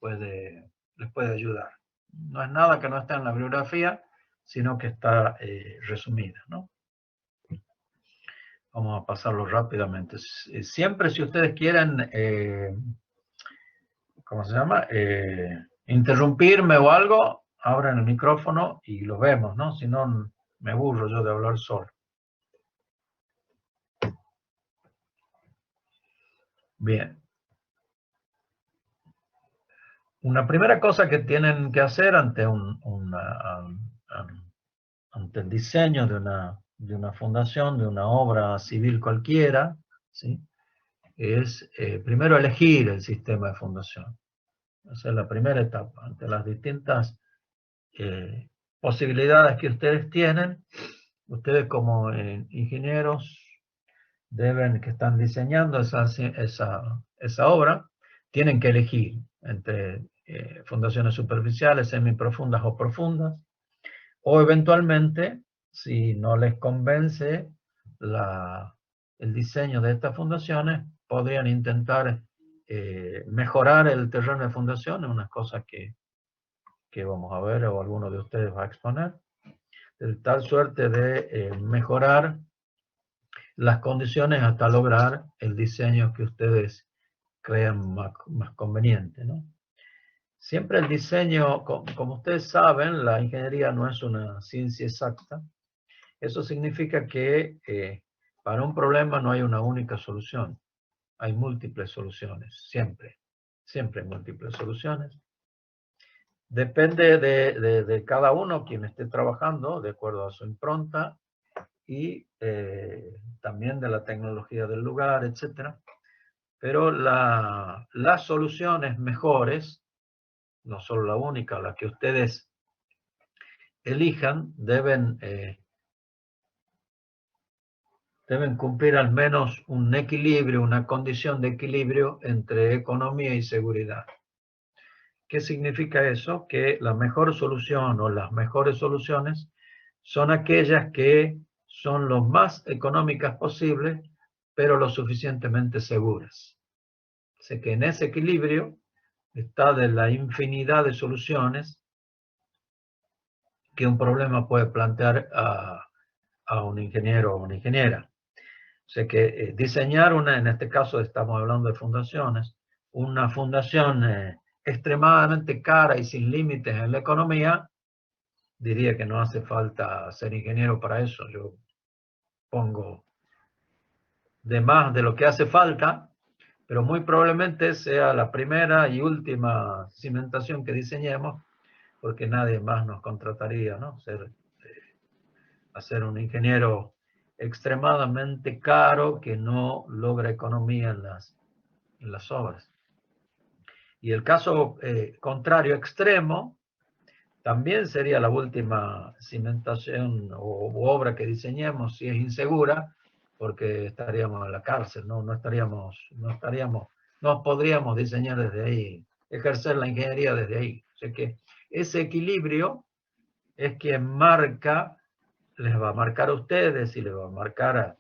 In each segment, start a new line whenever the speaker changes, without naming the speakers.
puede ayudar. No es nada que no esté en la bibliografía, sino que está resumida, ¿no? Vamos a pasarlo rápidamente. Siempre si ustedes quieren, ¿cómo se llama? Interrumpirme o algo, abran el micrófono y lo vemos, ¿no? Si no, me aburro yo de hablar solo. Bien. Una primera cosa que tienen que hacer ante ante el diseño de una fundación, de una obra civil cualquiera, ¿sí? Es primero elegir el sistema de fundación. Esa es la primera etapa. Ante las distintas posibilidades que ustedes tienen, ustedes como ingenieros que están diseñando esa obra, tienen que elegir entre fundaciones superficiales, semiprofundas o profundas, o eventualmente, si no les convence el diseño de estas fundaciones, podrían intentar mejorar el terreno de fundación, unas cosas que vamos a ver o alguno de ustedes va a exponer, de tal suerte de mejorar las condiciones hasta lograr el diseño que ustedes crean más conveniente, ¿no? Siempre el diseño, como ustedes saben, la ingeniería no es una ciencia exacta. Eso significa que para un problema no hay una única solución. Hay múltiples soluciones, siempre. Siempre hay múltiples soluciones. Depende de cada uno quien esté trabajando, de acuerdo a su impronta, y también de la tecnología del lugar, etc. Pero las soluciones mejores, no solo la única, la que ustedes elijan, deben cumplir al menos un equilibrio, una condición de equilibrio entre economía y seguridad. ¿Qué significa eso? Que la mejor solución o las mejores soluciones son aquellas que son lo más económicas posible, pero lo suficientemente seguras. Así que en ese equilibrio está de la infinidad de soluciones que un problema puede plantear a un ingeniero o una ingeniera. O sea que diseñar en este caso estamos hablando de fundaciones, una fundación extremadamente cara y sin límites en la economía, diría que no hace falta ser ingeniero para eso. Yo pongo de más de lo que hace falta, pero muy probablemente sea la primera y última cimentación que diseñemos, porque nadie más nos contrataría, ¿no? Hacer un ingeniero extremadamente caro que no logra economía en las obras. Y el caso contrario extremo también sería la última cimentación o obra que diseñemos si es insegura, porque estaríamos en la cárcel, no podríamos diseñar desde ahí, ejercer la ingeniería desde ahí. O sea que ese equilibrio es quien les va a marcar a ustedes y les va a marcar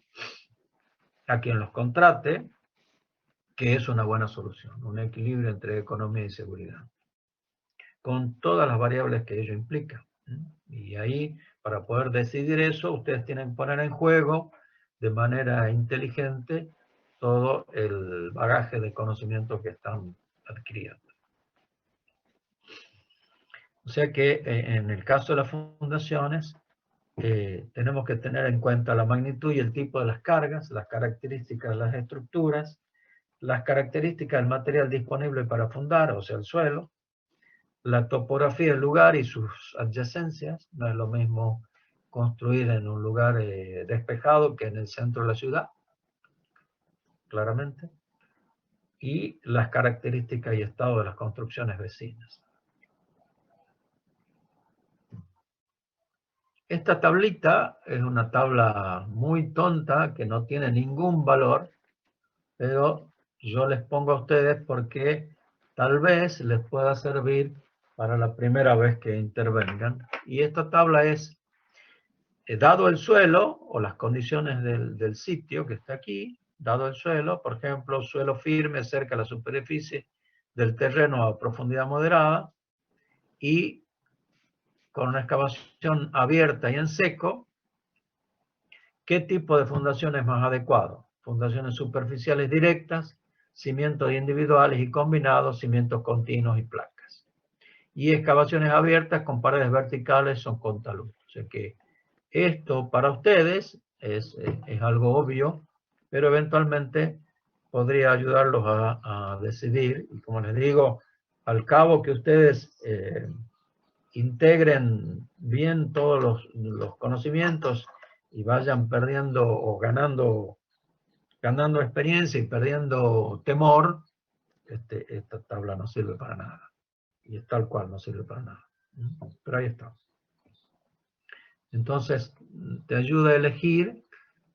a quien los contrate, que es una buena solución, un equilibrio entre economía y seguridad, con todas las variables que ello implica. Y ahí, para poder decidir eso, ustedes tienen que poner en juego de manera inteligente todo el bagaje de conocimiento que están adquiriendo. O sea que en el caso de las fundaciones, tenemos que tener en cuenta la magnitud y el tipo de las cargas, las características de las estructuras, las características del material disponible para fundar, o sea, el suelo, la topografía del lugar y sus adyacencias. No es lo mismo construir en un lugar despejado que en el centro de la ciudad, claramente, y las características y estado de las construcciones vecinas. Esta tablita es una tabla muy tonta que no tiene ningún valor, pero yo les pongo a ustedes porque tal vez les pueda servir para la primera vez que intervengan. Y esta tabla es, dado el suelo o las condiciones del sitio que está aquí, dado el suelo, por ejemplo, suelo firme cerca de la superficie del terreno a profundidad moderada y con una excavación abierta y en seco, ¿qué tipo de fundación es más adecuado? Fundaciones superficiales directas, cimientos individuales y combinados, cimientos continuos y placas. Y excavaciones abiertas con paredes verticales o con talud. O sea que esto para ustedes es algo obvio, pero eventualmente podría ayudarlos a decidir. Y como les digo, al cabo que ustedes integren bien todos los conocimientos y vayan perdiendo o ganando experiencia y perdiendo temor, esta tabla no sirve para nada. Y es tal cual, no sirve para nada. Pero ahí está. Entonces, te ayuda a elegir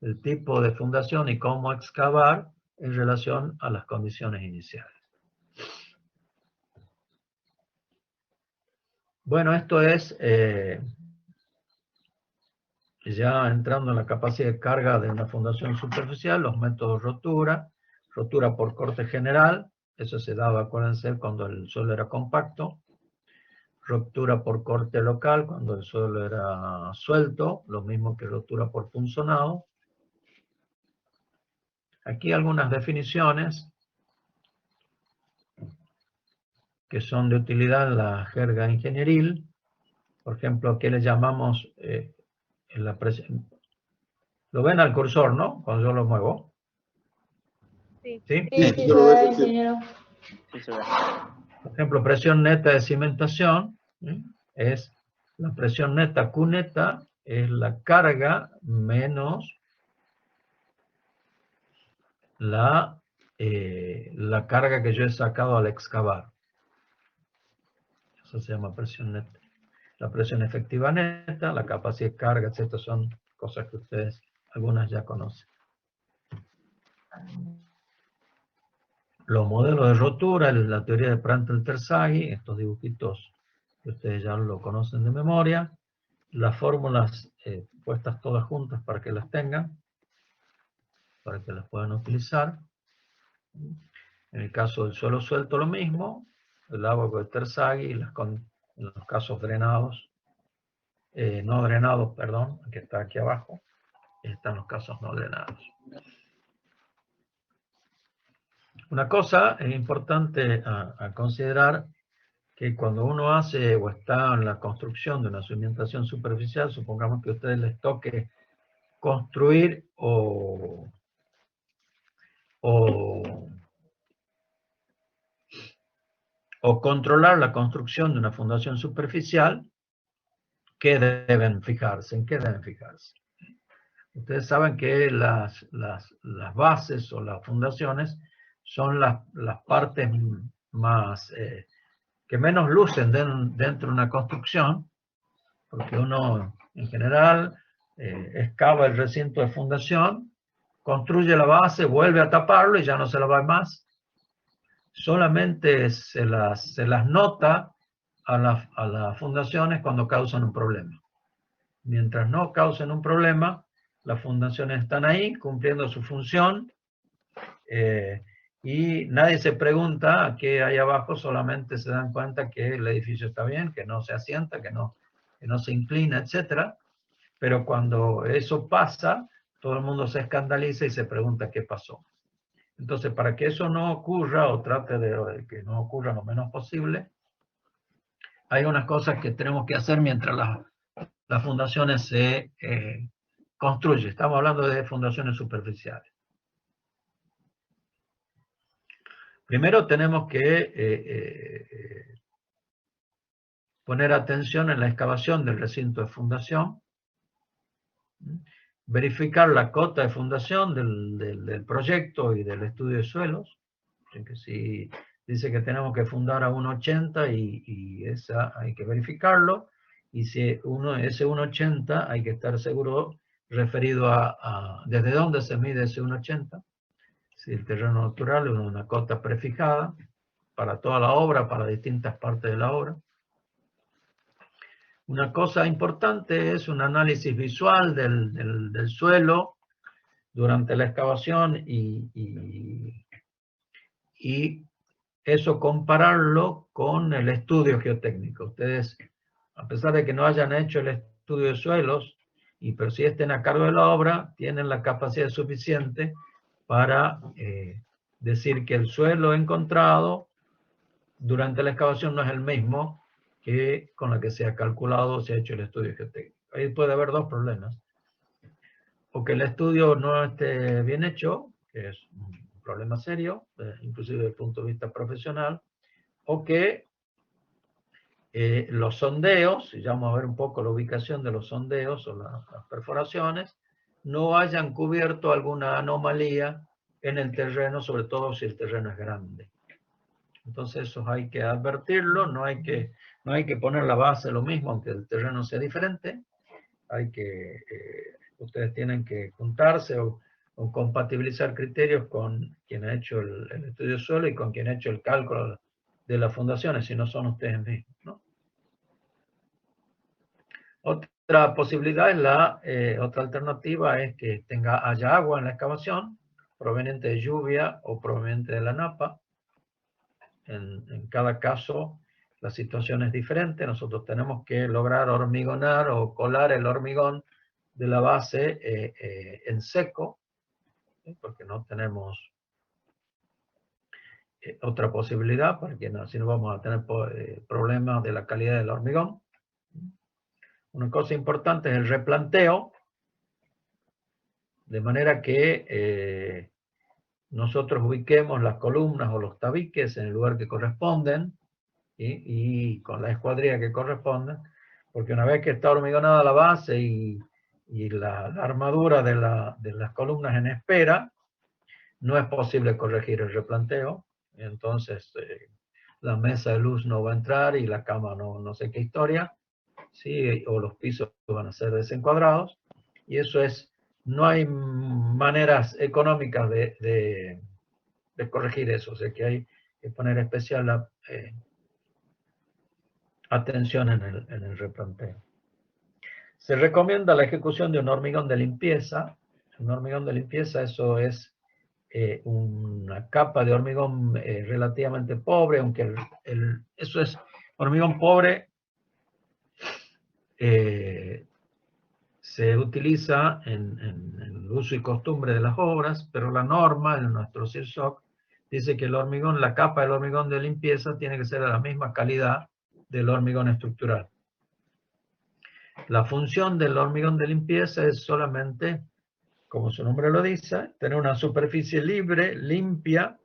el tipo de fundación y cómo excavar en relación a las condiciones iniciales. Bueno, esto es ya entrando en la capacidad de carga de una fundación superficial, los métodos rotura por corte general, eso se daba, acuérdense, cuando el suelo era compacto, ruptura por corte local, cuando el suelo era suelto, lo mismo que ruptura por punzonado. Aquí algunas definiciones que son de utilidad en la jerga ingenieril. Por ejemplo, aquí le llamamos en la presión. ¿Lo ven al cursor, no? Cuando yo lo muevo.
Sí.
¿Sí?
Sí, yo lo veo, ingeniero.
Sí, se ve.
Por ejemplo, presión neta de cimentación, ¿sí? Es la presión neta, Q neta, es la carga menos la carga que yo he sacado al excavar. Eso se llama presión neta. La presión efectiva neta, la capacidad de carga, etc. Son cosas que ustedes, algunas ya conocen. Los modelos de rotura, la teoría de Prandtl-Terzaghi, estos dibujitos que ustedes ya lo conocen de memoria. Las fórmulas puestas todas juntas para que las tengan, para que las puedan utilizar. En el caso del suelo suelto lo mismo, el agua de Terzaghi, en los casos drenados, no drenados, perdón, que está aquí abajo, están los casos no drenados. Una cosa es importante a considerar, que cuando uno hace o está en la construcción de una cimentación superficial, supongamos que a ustedes les toque construir o controlar la construcción de una fundación superficial, ¿qué deben fijarse? ¿En qué deben fijarse? Ustedes saben que las bases o las fundaciones son las partes más que menos lucen dentro de una construcción, porque uno en general excava el recinto de fundación, construye la base, vuelve a taparlo y ya no se la va más. Solamente se las nota a las fundaciones cuando causan un problema. Mientras no causen un problema, las fundaciones están ahí cumpliendo su función y nadie se pregunta qué hay abajo, solamente se dan cuenta que el edificio está bien, que no se asienta, que no se inclina, etc. Pero cuando eso pasa, todo el mundo se escandaliza y se pregunta qué pasó. Entonces, para que eso no ocurra, o trate de que no ocurra lo menos posible, hay unas cosas que tenemos que hacer mientras las fundaciones se construyen. Estamos hablando de fundaciones superficiales. Primero tenemos que poner atención en la excavación del recinto de fundación, verificar la cota de fundación del proyecto y del estudio de suelos. Que si dice que tenemos que fundar a 1,80 y esa hay que verificarlo, y si ese 1,80 hay que estar seguro referido a desde dónde se mide ese 1,80, si el terreno natural es una cota prefijada para toda la obra, para distintas partes de la obra. Una cosa importante es un análisis visual del suelo durante la excavación y eso compararlo con el estudio geotécnico. Ustedes, a pesar de que no hayan hecho el estudio de suelos, pero si estén a cargo de la obra, tienen la capacidad suficiente para decir que el suelo encontrado durante la excavación no es el mismo que con la que se ha calculado o se ha hecho el estudio geotécnico. Ahí puede haber dos problemas. O que el estudio no esté bien hecho, que es un problema serio, inclusive desde el punto de vista profesional, o que los sondeos, y ya vamos a ver un poco la ubicación de los sondeos o las perforaciones, no hayan cubierto alguna anomalía en el terreno, sobre todo si el terreno es grande. Entonces eso hay que advertirlo, no hay que poner la base lo mismo, aunque el terreno sea diferente. Ustedes tienen que juntarse o compatibilizar criterios con quien ha hecho el estudio de suelo y con quien ha hecho el cálculo de las fundaciones, si no son ustedes mismos, ¿no? Otra posibilidad otra alternativa es que haya agua en la excavación, proveniente de lluvia o proveniente de la napa. En cada caso, la situación es diferente. Nosotros tenemos que lograr hormigonar o colar el hormigón de la base en seco, porque no tenemos otra posibilidad, porque si no vamos a tener problemas de la calidad del hormigón. Una cosa importante es el replanteo, de manera que nosotros ubiquemos las columnas o los tabiques en el lugar que corresponden y con la escuadrilla que corresponde, porque una vez que está hormigonada la base y la armadura de las columnas en espera, no es posible corregir el replanteo. Entonces la mesa de luz no va a entrar y la cama no sé qué historia, ¿sí? O los pisos van a ser desencuadrados, y eso no hay maneras económicas de corregir eso, o sea que hay que poner especial atención en el replanteo. Se recomienda la ejecución de un hormigón de limpieza. Un hormigón de limpieza, eso es una capa de hormigón relativamente pobre, aunque eso es hormigón pobre, se utiliza en el uso y costumbre de las obras, pero la norma en nuestro CIRSOC dice que la capa del hormigón de limpieza tiene que ser de la misma calidad del hormigón estructural. La función del hormigón de limpieza es solamente, como su nombre lo dice, tener una superficie libre, limpia,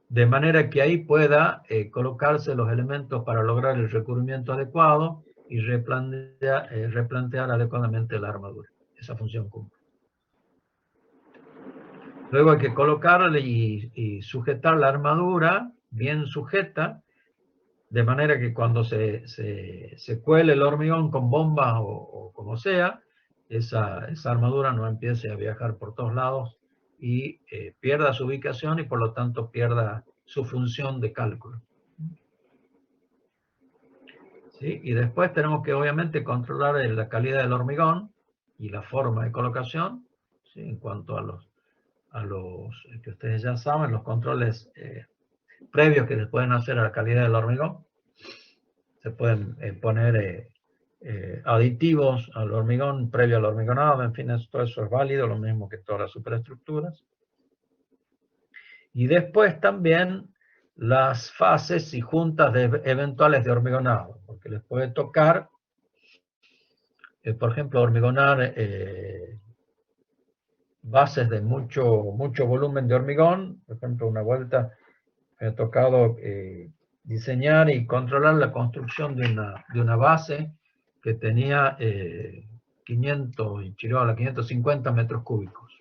de manera que ahí pueda colocarse los elementos para lograr el recubrimiento adecuado y replantear adecuadamente la armadura. Esa función cumple. Luego hay que colocarle y sujetar la armadura bien sujeta, de manera que cuando se cuele el hormigón con bombas o como sea, esa armadura no empiece a viajar por todos lados y pierda su ubicación y por lo tanto pierda su función de cálculo. ¿Sí? Y después tenemos que obviamente controlar la calidad del hormigón y la forma de colocación, ¿sí? En cuanto a los que ustedes ya saben, los controles previos que se pueden hacer a la calidad del hormigón. Se pueden poner aditivos al hormigón previo al hormigonado, en fin, todo eso es válido, lo mismo que todas las superestructuras. Y después también las fases y juntas eventuales de hormigonado, porque les puede tocar, por ejemplo, hormigonar bases de mucho volumen de hormigón. Por ejemplo, una vuelta me ha tocado diseñar y controlar la construcción de una base que tenía 550 metros cúbicos,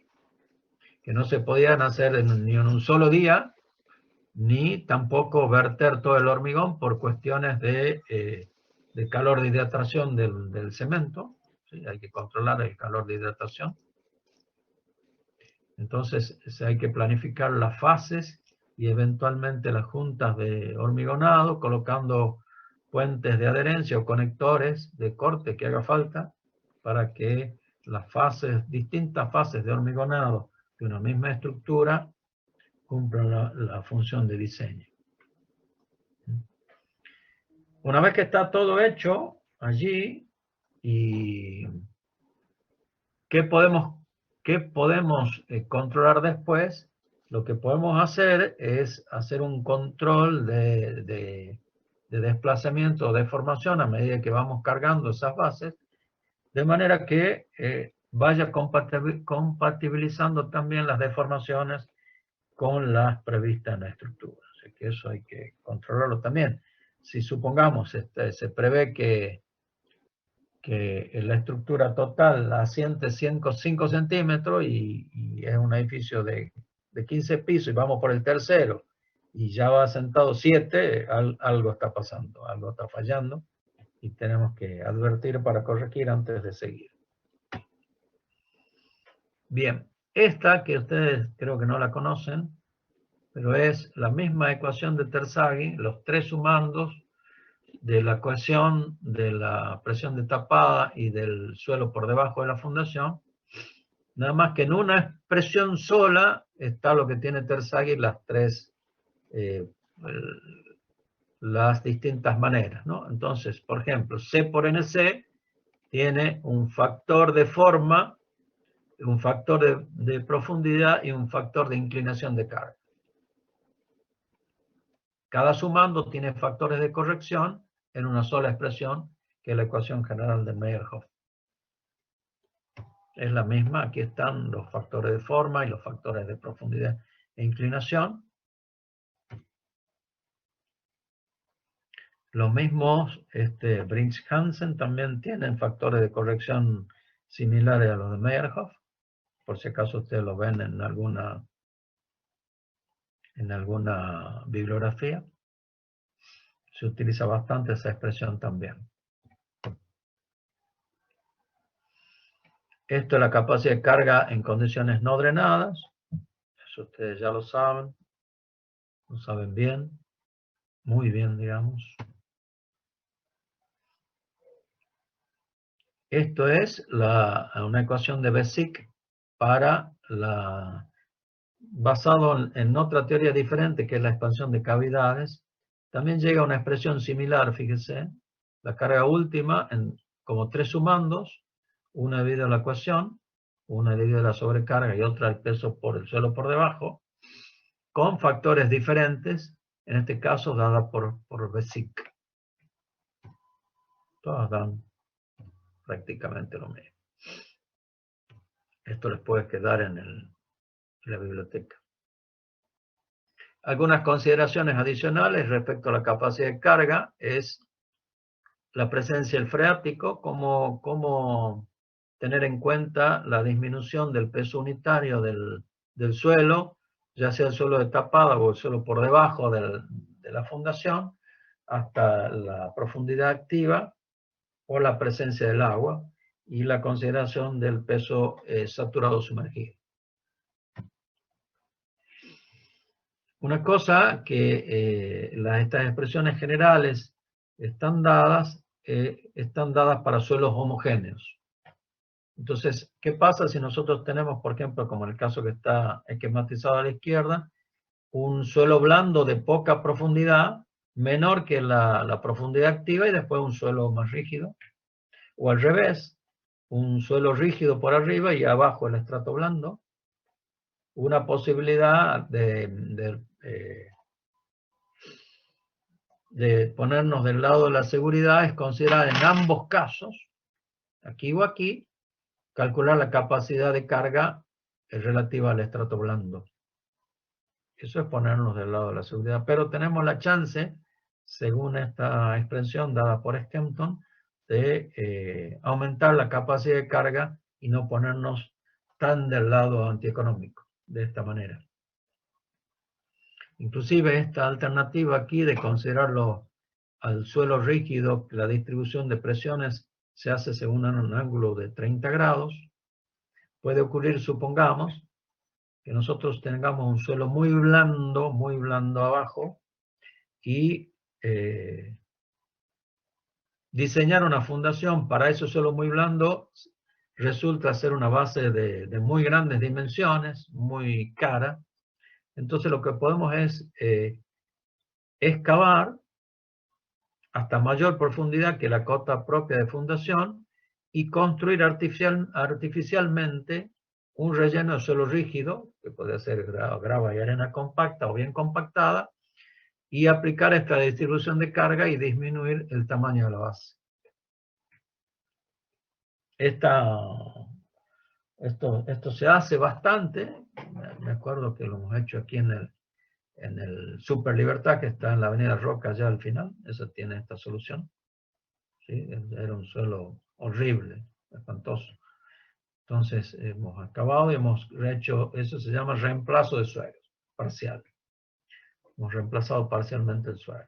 que no se podían hacer ni en un solo día, ni tampoco verter todo el hormigón por cuestiones de calor de hidratación del cemento, ¿sí? Hay que controlar el calor de hidratación. Entonces hay que planificar las fases y eventualmente las juntas de hormigonado, colocando puentes de adherencia o conectores de corte que haga falta para que las distintas fases de hormigonado de una misma estructura cumplan la función de diseño. Una vez que está todo hecho allí, y ¿qué podemos controlar después? Lo que podemos hacer es hacer un control de desplazamiento o deformación a medida que vamos cargando esas bases, de manera que vaya compatibilizando también las deformaciones con las previstas en la estructura. Así que eso hay que controlarlo también. Si supongamos, se prevé que la estructura total asiente 5 centímetros y es un edificio de 15 pisos y vamos por el tercero y ya va asentado 7, algo está pasando, algo está fallando y tenemos que advertir para corregir antes de seguir. Bien, esta que ustedes creo que no la conocen, pero es la misma ecuación de Terzaghi, los tres sumandos de la ecuación de la presión de tapada y del suelo por debajo de la fundación, nada más que en una expresión sola está lo que tiene Terzaghi, las distintas maneras, ¿no? Entonces, por ejemplo, C por NC tiene un factor de forma, un factor de profundidad y un factor de inclinación de carga. Cada sumando tiene factores de corrección en una sola expresión, que es la ecuación general de Meyerhoff. Es la misma, aquí están los factores de forma y los factores de profundidad e inclinación. Los mismos Briggs-Hansen también tienen factores de corrección similares a los de Meyerhoff, por si acaso ustedes lo ven en alguna bibliografía. Se utiliza bastante esa expresión también. Esto es la capacidad de carga en condiciones no drenadas. Eso ustedes ya lo saben bien, muy bien, digamos. Esto es una ecuación de Bessick basado en otra teoría diferente, que es la expansión de cavidades. También llega a una expresión similar, fíjense, la carga última como tres sumandos, una debido a la ecuación, una debido a la sobrecarga y otra al peso por el suelo por debajo, con factores diferentes, en este caso dada por Bessick. Todas dan prácticamente lo mismo. Esto les puede quedar en la biblioteca. Algunas consideraciones adicionales respecto a la capacidad de carga es la presencia del freático, cómo tener en cuenta la disminución del peso unitario del suelo, ya sea el suelo de tapada o el suelo por debajo de la fundación, hasta la profundidad activa o la presencia del agua y la consideración del peso saturado sumergido. Una cosa que estas expresiones generales están dadas para suelos homogéneos. Entonces, ¿qué pasa si nosotros tenemos, por ejemplo, como en el caso que está esquematizado a la izquierda, un suelo blando de poca profundidad, menor que la profundidad activa, y después un suelo más rígido? O al revés, un suelo rígido por arriba y abajo el estrato blando. Una posibilidad de ponernos del lado de la seguridad es considerar en ambos casos, aquí o aquí, calcular la capacidad de carga relativa al estrato blando. Eso es ponernos del lado de la seguridad, pero tenemos la chance, según esta expresión dada por Skempton, de aumentar la capacidad de carga y no ponernos tan del lado antieconómico, de esta manera. Inclusive esta alternativa aquí de considerarlo al suelo rígido, la distribución de presiones se hace según un ángulo de 30 grados. Puede ocurrir, supongamos, que nosotros tengamos un suelo muy blando abajo y diseñar una fundación para ese suelo muy blando resulta ser una base de muy grandes dimensiones, muy cara, Entonces lo que podemos es excavar hasta mayor profundidad que la cota propia de fundación y construir artificialmente un relleno de suelo rígido, que puede ser grava y arena compacta o bien compactada, y aplicar esta distribución de carga y disminuir el tamaño de la base. Esto se hace bastante. Me acuerdo que lo hemos hecho aquí en el Super Libertad, que está en la avenida Roca, allá al final. Eso tiene esta solución. ¿Sí? Era un suelo horrible, espantoso. Entonces hemos acabado y hemos hecho, eso se llama reemplazo de suelo parcial. Hemos reemplazado parcialmente el suelo.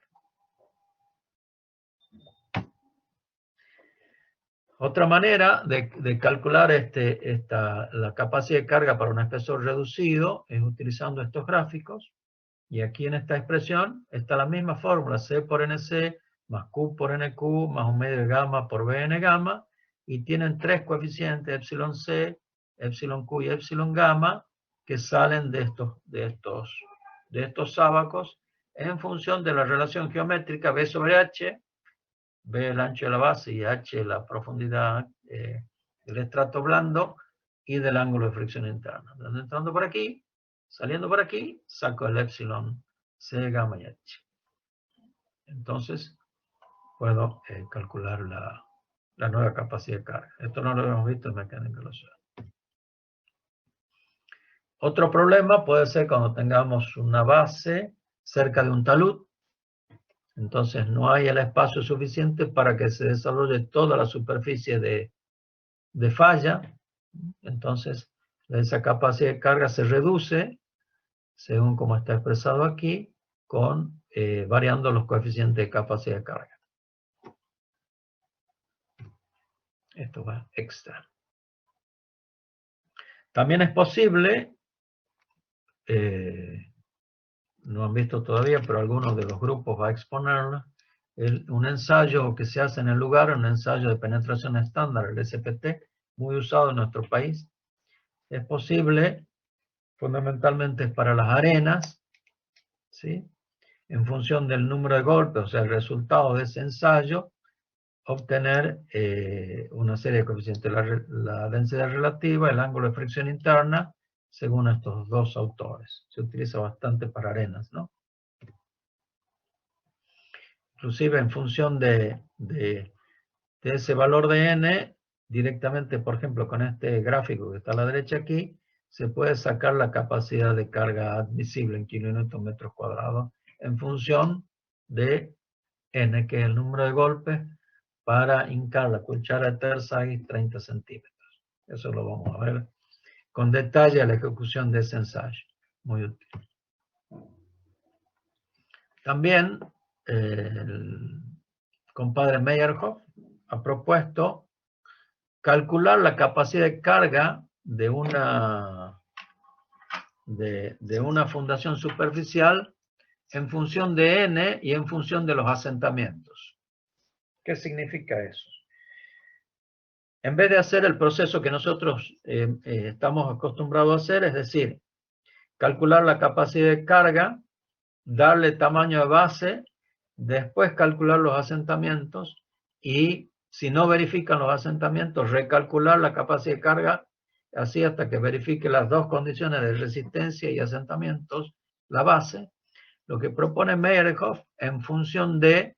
Otra manera de calcular la capacidad de carga para un espesor reducido es utilizando estos gráficos. Y aquí en esta expresión está la misma fórmula, C por NC más Q por NQ más un medio de gamma por BN gamma, y tienen tres coeficientes, epsilon C, epsilon Q y epsilon gamma, que salen de estos sábacos en función de la relación geométrica B sobre H, B el ancho de la base y H la profundidad del estrato blando, y del ángulo de fricción interna. Entrando por aquí, saliendo por aquí, saco el epsilon C, gamma y H. Entonces, puedo calcular la nueva capacidad de carga. Esto no lo hemos visto en mecánica de los suelos. Otro problema puede ser cuando tengamos una base cerca de un talud. Entonces, no hay el espacio suficiente para que se desarrolle toda la superficie de falla. Entonces, esa capacidad de carga se reduce, según como está expresado aquí, variando los coeficientes de capacidad de carga. Esto va extra. También es posible, no han visto todavía, pero algunos de los grupos va a exponerlo, un ensayo que se hace en el lugar, un ensayo de penetración estándar, el SPT, muy usado en nuestro país. Es posible, fundamentalmente para las arenas, ¿sí? En función del número de golpes, o sea, el resultado de ese ensayo, obtener una serie de coeficientes, la densidad relativa, el ángulo de fricción interna, según estos dos autores. Se utiliza bastante para arenas, ¿no? Inclusive en función de ese valor de n, directamente, por ejemplo, con este gráfico que está a la derecha aquí, se puede sacar la capacidad de carga admisible en kilonewton metros cuadrados en función de n, que es el número de golpes para hincar la cuchara de Terzaghi 30 centímetros. Eso lo vamos a ver con detalle a la ejecución de ese ensayo. Muy útil. También el compadre Meyerhoff ha propuesto calcular la capacidad de carga de una fundación superficial en función de n y en función de los asentamientos. ¿Qué significa eso? En vez de hacer el proceso que nosotros estamos acostumbrados a hacer, es decir, calcular la capacidad de carga, darle tamaño de base, después calcular los asentamientos y, si no verifican los asentamientos, recalcular la capacidad de carga, así hasta que verifique las dos condiciones de resistencia y asentamientos, la base. Lo que propone Meyerhoff, en función del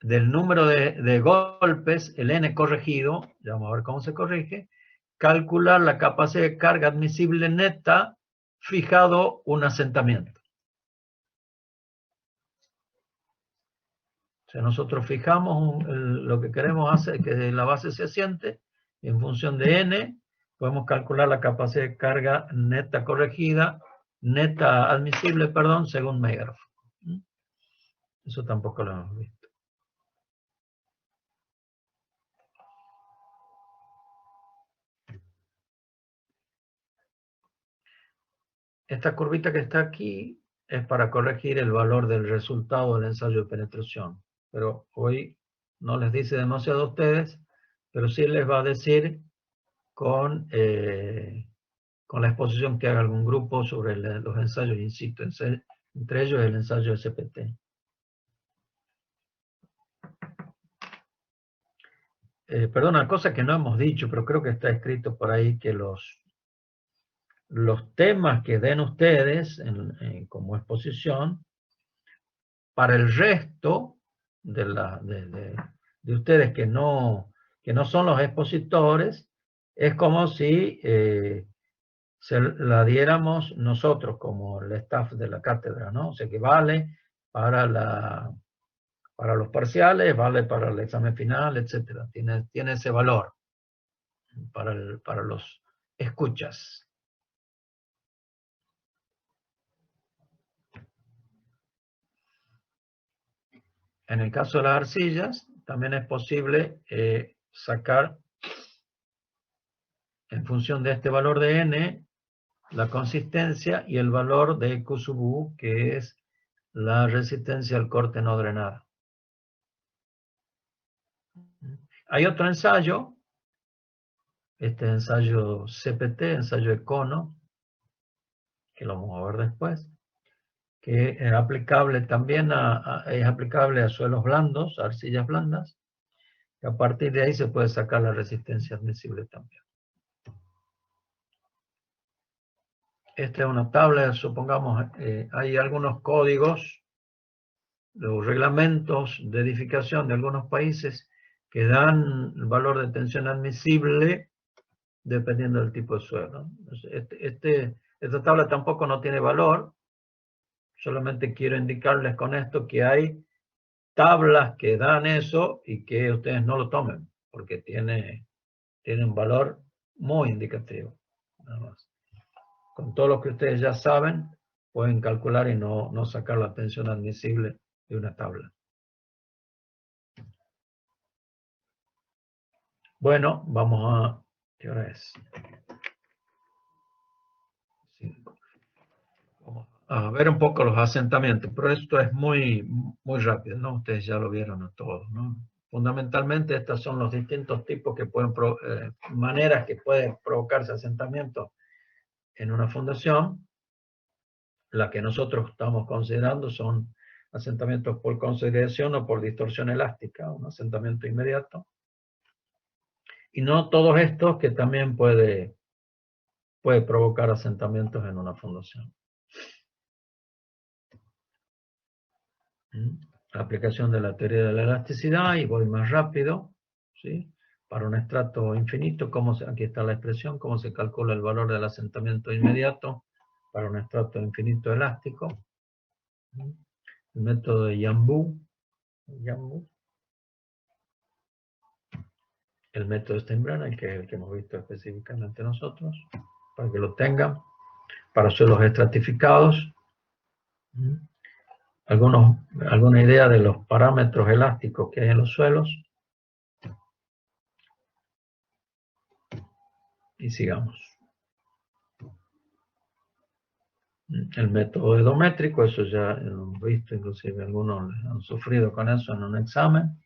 número de golpes, el n corregido, ya vamos a ver cómo se corrige, calcular la capacidad de carga admisible neta fijado un asentamiento. O sea, nosotros fijamos lo que queremos hacer, que la base se asiente, y en función de n podemos calcular la capacidad de carga neta corregida, neta admisible, perdón, según Meyerhoff. Eso tampoco lo hemos visto. Esta curvita que está aquí es para corregir el valor del resultado del ensayo de penetración. Pero hoy no les dice demasiado a ustedes, pero sí les va a decir con con la exposición que haga algún grupo sobre los ensayos in situ, entre ellos el ensayo SPT. Perdón, una cosa que no hemos dicho, pero creo que está escrito por ahí, que los temas que den ustedes como exposición, para el resto de ustedes que no son los expositores, es como si se la diéramos nosotros como el staff de la cátedra, ¿no? O sea que vale para los parciales, vale para el examen final, etc. Tiene ese valor para los escuchas. En el caso de las arcillas, también es posible sacar, en función de este valor de n, la consistencia y el valor de Q sub U, que es la resistencia al corte no drenada. Hay otro ensayo, este ensayo CPT, ensayo de cono, que lo vamos a ver después, que es aplicable también es aplicable a suelos blandos, a arcillas blandas, y a partir de ahí se puede sacar la resistencia admisible también. Esta es una tabla, supongamos, hay algunos códigos, los reglamentos de edificación de algunos países que dan el valor de tensión admisible dependiendo del tipo de suelo. Esta tabla tampoco no tiene valor, solamente quiero indicarles con esto que hay tablas que dan eso y que ustedes no lo tomen, porque tiene un valor muy indicativo, nada más. Con todo lo que ustedes ya saben, pueden calcular y no sacar la tensión admisible de una tabla. Bueno, vamos a... ¿Qué hora es? 5. Vamos a ver un poco los asentamientos, pero esto es muy rápido, ¿no? Ustedes ya lo vieron a todos, ¿no? Fundamentalmente, estos son los distintos tipos que pueden... maneras que pueden provocarse asentamientos en una fundación. La que nosotros estamos considerando son asentamientos por consolidación o por distorsión elástica, un asentamiento inmediato. Y no todos estos que también puede provocar asentamientos en una fundación. La aplicación de la teoría de la elasticidad, y voy más rápido, ¿sí? Para un estrato infinito, aquí está la expresión, cómo se calcula el valor del asentamiento inmediato para un estrato infinito elástico. El método de Yambu. El método Steinbrenner, que es el que hemos visto específicamente nosotros, para que lo tengan, para suelos estratificados. ¿Alguna idea de los parámetros elásticos que hay en los suelos? Y sigamos. El método edométrico, eso ya hemos visto, inclusive algunos han sufrido con eso en un examen,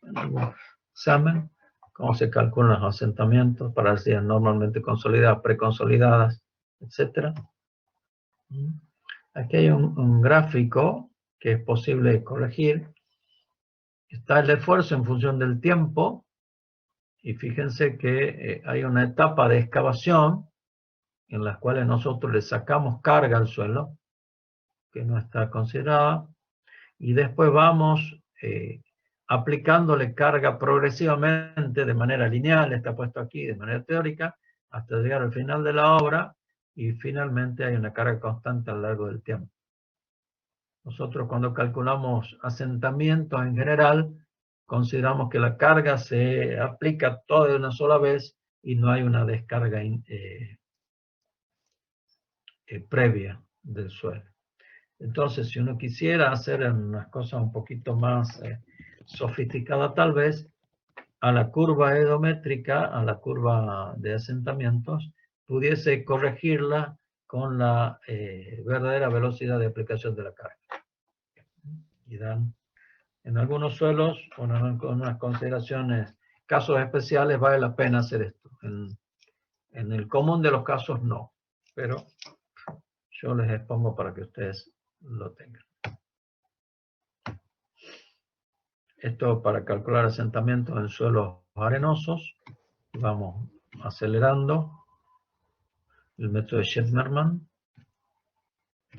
cómo se calculan los asentamientos para arcillas normalmente consolidadas, preconsolidadas, etc. Aquí hay un gráfico que es posible corregir. Está el esfuerzo en función del tiempo, y fíjense que hay una etapa de excavación en las cuales nosotros le sacamos carga al suelo, que no está considerada, y después vamos aplicándole carga progresivamente de manera lineal, está puesto aquí de manera teórica, hasta llegar al final de la obra, y finalmente hay una carga constante a lo largo del tiempo. Nosotros cuando calculamos asentamientos en general, consideramos que la carga se aplica toda de una sola vez y no hay una descarga previa del suelo. Entonces, si uno quisiera hacer unas cosas un poquito más sofisticadas tal vez, a la curva edométrica, a la curva de asentamientos, pudiese corregirla con la verdadera velocidad de aplicación de la carga. Y dan, en algunos suelos, con unas consideraciones, casos especiales, vale la pena hacer esto. En el común de los casos, no. pero yo les expongo para que ustedes lo tengan. Esto para calcular asentamientos en suelos arenosos. Vamos acelerando el método de Shetnerman.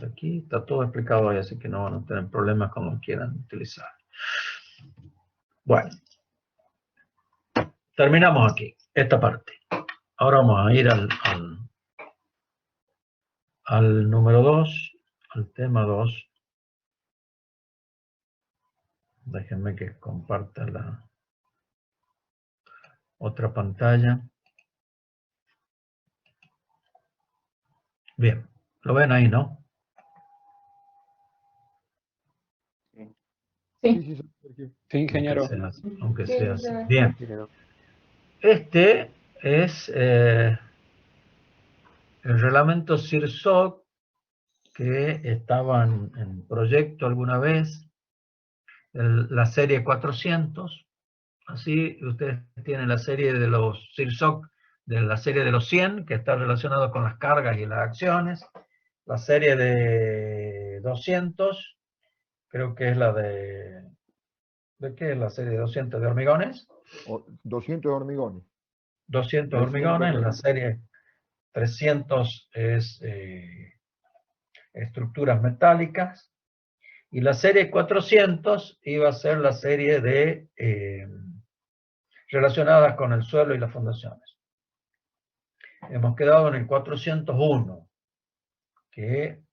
Aquí está todo explicado ahí, así que no van a tener problemas como quieran utilizar. Bueno, terminamos aquí, esta parte. Ahora vamos a ir al número 2, al tema 2. Déjenme que comparta la otra pantalla. Bien, lo ven ahí, ¿no?
Sí, ingeniero.
Aunque sea así. Bien. Este es el reglamento CIRSOC que estaba en proyecto alguna vez, la serie 400. Así ustedes tienen la serie de los CIRSOC, de la serie de los 100, que está relacionado con las cargas y las acciones. La serie de 200, creo que es la de... ¿De qué es la serie de 200 de hormigones?
200 de hormigones.
200 hormigones, la serie 300 es estructuras metálicas, y la serie 400 iba a ser la serie de relacionadas con el suelo y las fundaciones. Hemos quedado en el 401, que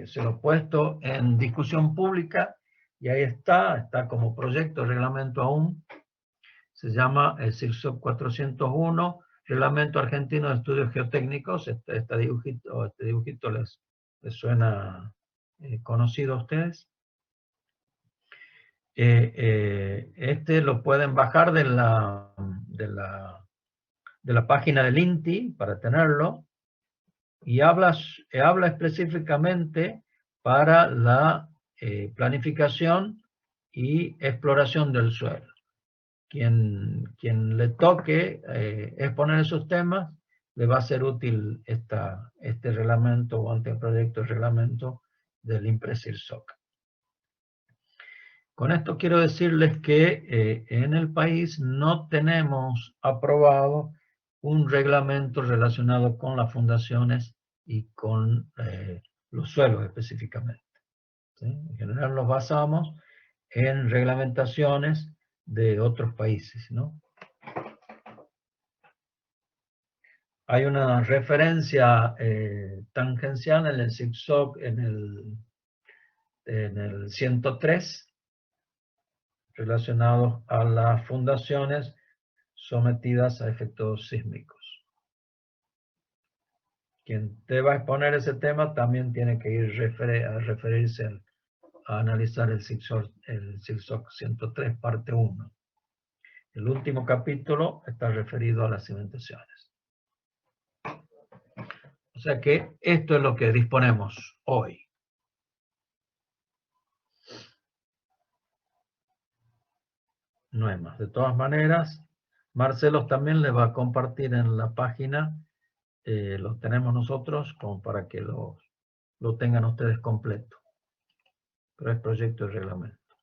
se lo he puesto en discusión pública, y ahí está como proyecto de reglamento aún. Se llama el CIRSOC 401, Reglamento Argentino de Estudios Geotécnicos. Este dibujito les suena conocido a ustedes. Este lo pueden bajar de la página del INTI para tenerlo, y habla específicamente para la planificación y exploración del suelo. Quien le toque exponer esos temas, le va a ser útil este reglamento o anteproyecto de reglamento del IMPRES-CIRSOC. Con esto quiero decirles que en el país no tenemos aprobado un reglamento relacionado con las fundaciones y con los suelos específicamente, ¿sí? En general nos basamos en reglamentaciones de otros países, ¿no? Hay una referencia tangencial en el CIRSOC en el 103, relacionados a las fundaciones sometidas a efectos sísmicos. Quien te va a exponer ese tema también tiene que ir a referirse a analizar el CIRSOC 103, parte 1. El último capítulo está referido a las cimentaciones. O sea que esto es lo que disponemos hoy. No hay más. De todas maneras, Marcelo también le va a compartir en la página, lo tenemos nosotros, como para que lo tengan ustedes completo. Pero es proyecto de reglamento.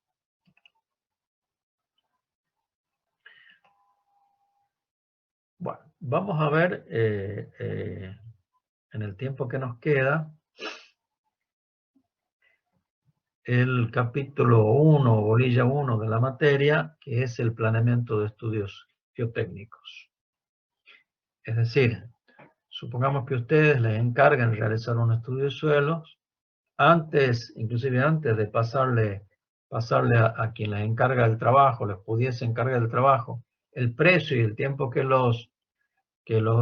Bueno, vamos a ver en el tiempo que nos queda el capítulo 1, bolilla 1 de la materia, que es el planeamiento de estudios geotécnicos. Es decir, supongamos que ustedes les encargan realizar un estudio de suelos, inclusive antes de pasarle a quien les encarga el trabajo, les pudiese encargar el trabajo, el precio y el tiempo que los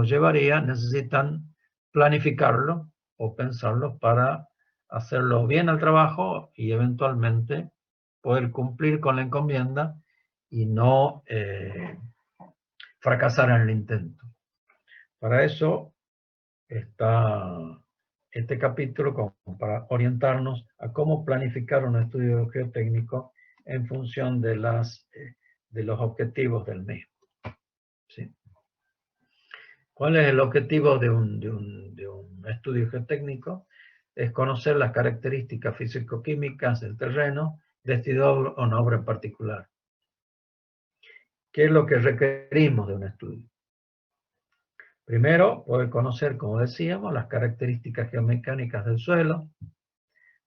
llevaría, necesitan planificarlo o pensarlo para hacerlo bien al trabajo y eventualmente poder cumplir con la encomienda y no fracasar en el intento. Para eso está este capítulo, como para orientarnos a cómo planificar un estudio geotécnico en función de los objetivos del mismo. ¿Sí? ¿Cuál es el objetivo de un estudio geotécnico? Es conocer las características físico-químicas del terreno destinado a una obra en particular. ¿Qué es lo que requerimos de un estudio? Primero, poder conocer, como decíamos, las características geomecánicas del suelo,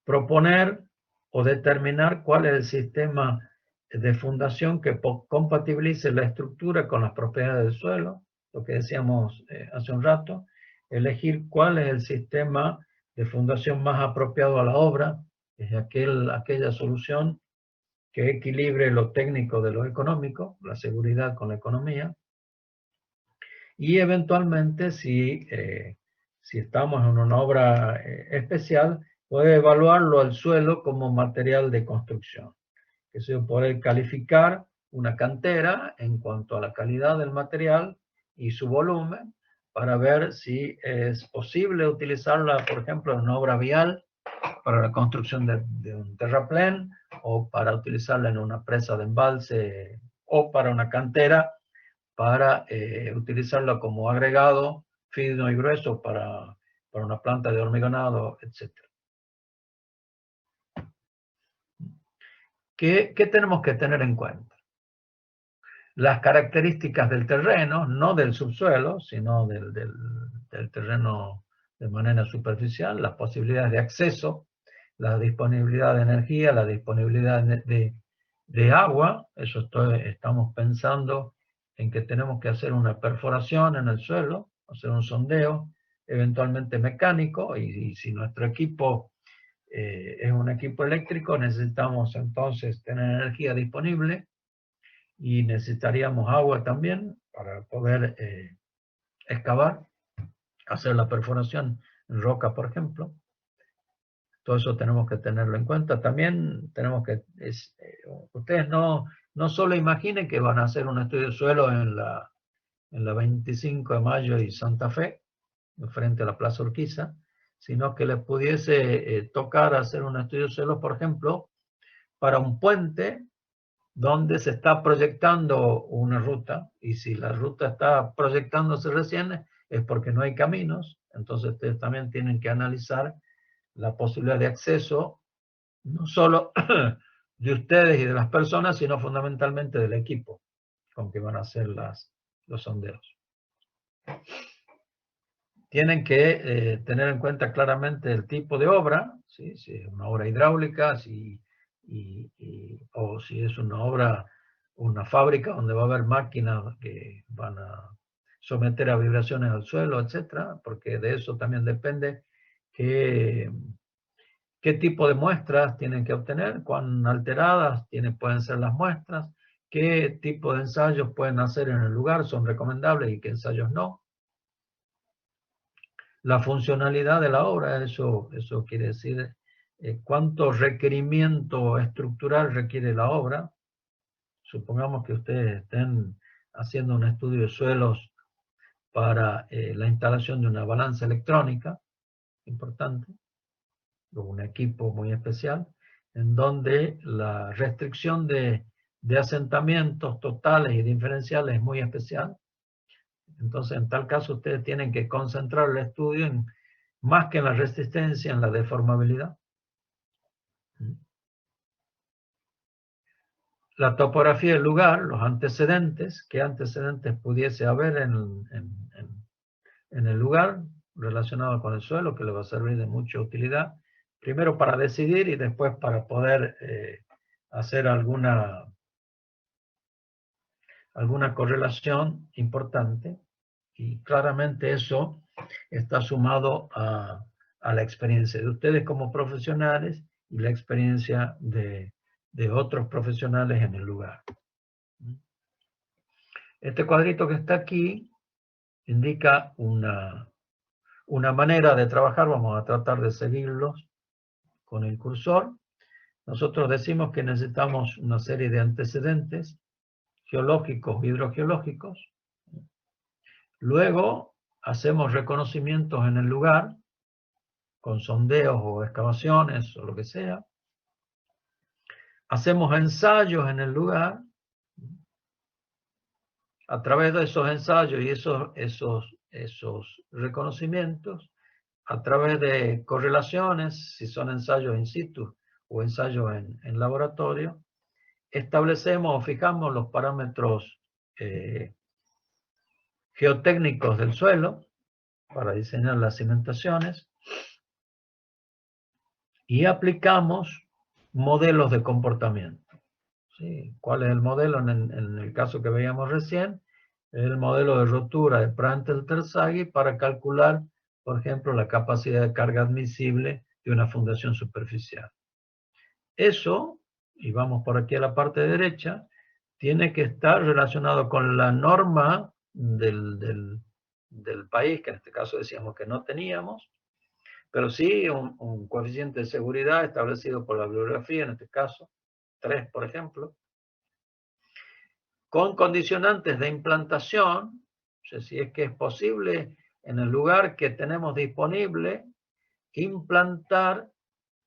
proponer o determinar cuál es el sistema de fundación que compatibilice la estructura con las propiedades del suelo, lo que decíamos hace un rato, elegir cuál es el sistema de fundación más apropiado a la obra, es aquella solución que equilibre lo técnico de lo económico, la seguridad con la economía, y eventualmente si estamos en una obra especial, puede evaluarlo al suelo como material de construcción. Que se puede calificar una cantera en cuanto a la calidad del material y su volumen para ver si es posible utilizarla, por ejemplo, en una obra vial para la construcción de un terraplén o para utilizarla en una presa de embalse o para una cantera para utilizarla como agregado fino y grueso para una planta de hormigonado, etc. ¿Qué tenemos que tener en cuenta? Las características del terreno, no del subsuelo, sino del terreno de manera superficial, las posibilidades de acceso, la disponibilidad de energía, la disponibilidad de agua. Eso estamos pensando en que tenemos que hacer una perforación en el suelo, hacer un sondeo, eventualmente mecánico, y si nuestro equipo es un equipo eléctrico, necesitamos entonces tener energía disponible y necesitaríamos agua también para poder excavar, hacer la perforación en roca, por ejemplo. Todo eso tenemos que tenerlo en cuenta. También tenemos que, ustedes no solo imaginen que van a hacer un estudio de suelo en la 25 de mayo y Santa Fe, frente a la Plaza Urquiza, sino que les pudiese tocar hacer un estudio de suelo, por ejemplo, para un puente donde se está proyectando una ruta, y si la ruta está proyectándose recién es porque no hay caminos. Entonces ustedes también tienen que analizar la posibilidad de acceso, no solo de ustedes y de las personas, sino fundamentalmente del equipo con que van a hacer los sondeos. Tienen que tener en cuenta claramente el tipo de obra, ¿sí? Si es una obra hidráulica, o si es una obra, una fábrica donde va a haber máquinas que van a someter a vibraciones al suelo, etcétera, porque de eso también depende qué tipo de muestras tienen que obtener, cuán alteradas pueden ser las muestras, qué tipo de ensayos pueden hacer en el lugar, son recomendables y qué ensayos no. La funcionalidad de la obra, eso quiere decir cuánto requerimiento estructural requiere la obra. Supongamos que ustedes estén haciendo un estudio de suelos para la instalación de una balanza electrónica, importante, o un equipo muy especial, en donde la restricción de asentamientos totales y diferenciales es muy especial. Entonces, en tal caso, ustedes tienen que concentrar el estudio más que en la resistencia, en la deformabilidad. La topografía del lugar, los antecedentes, qué antecedentes pudiese haber en el lugar relacionado con el suelo, que le va a servir de mucha utilidad, primero para decidir y después para poder hacer alguna correlación importante. Y claramente eso está sumado a la experiencia de ustedes como profesionales y la experiencia de otros profesionales en el lugar. Este cuadrito que está aquí indica una manera de trabajar. Vamos a tratar de seguirlos con el cursor. Nosotros decimos que necesitamos una serie de antecedentes geológicos, hidrogeológicos. Luego hacemos reconocimientos en el lugar con sondeos o excavaciones o lo que sea. Hacemos ensayos en el lugar. A través de esos ensayos y esos esos reconocimientos a través de correlaciones, si son ensayos in situ o ensayos en laboratorio. Establecemos o fijamos los parámetros geotécnicos del suelo para diseñar las cimentaciones y aplicamos modelos de comportamiento. ¿Sí? ¿Cuál es el modelo? En el caso que veíamos recién, el modelo de rotura de Prandtl-Terzaghi para calcular, por ejemplo, la capacidad de carga admisible de una fundación superficial. Eso, y vamos por aquí a la parte derecha, tiene que estar relacionado con la norma del país, que en este caso decíamos que no teníamos, pero sí un coeficiente de seguridad establecido por la bibliografía, en este caso, 3, por ejemplo, con condicionantes de implantación, o sea, si es que es posible en el lugar que tenemos disponible, implantar